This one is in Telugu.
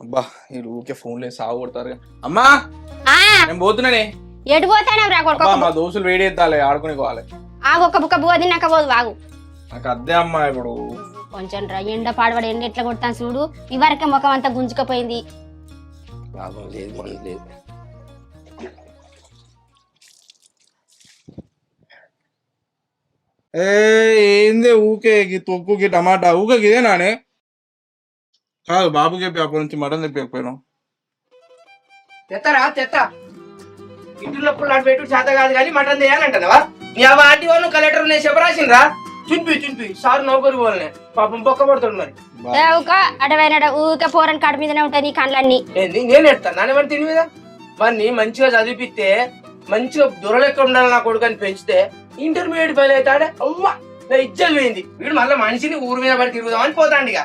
అబ్బా ఈ ఊరికే ఫోన్లే సాగు కొడతారు. అమ్మా ఆ నేను పోతున్నానే. ఎటు పోతానే రా కొడుకు అబ్బా, మా దోస్తులు వేడి ఎత్తాలి ఆడుకుని పోవాలి. ఆగు ఒక్క బుక్క బువ్వ తిన్నాక పోదు వాగు నాకు అద్దే అమ్మా ఇప్పుడు. కొంచెం రా ఎండ పాడబడి ఎండ ఎట్లా కొడతాను చూడు ఇవరకే ముఖం అంతా గుంజుకపోయింది. లాభం లేదు మనం లేదు. ఏందే ఊకే తొక్కుకి టమాటా ఊకే ఇదేనానే కాదు. బాబుకి చెప్పి అప్పటి నుంచి మటన్ తెప్పకపోయినావు. తెత్తా ఇంట్లో నాటు పెట్టు చేత కాదు కానీ మటన్ చేయాలంటావా? నీ అవ ఆంటీ వాళ్ళు కలెక్టర్ నేను చెప్పరాసిండ్రా. చుంపి సార్ నౌకరు పోలనే పాపం పొక్క పడుతుంది మరి. ఊక అడవైన ఊక పోరని కాడి మీదనే ఉంటాయి నీ కళ్ళన్నీ. నేను ఎడతాను నాన్న తిని మీద వాడిని మంచిగా చదివిపిస్తే మంచిగా దొరలెక్క ఉండాలి నా కొడుకు అని పెంచితే ఇంటర్మీడియట్ ఫెయిల్ అవుతాడే అమ్మా నా ఇజ్జలు పోయింది. వీడు మళ్ళీ మనిషిని ఊరు మీద పడి తిరుగుదామని పోతాండి ఇక.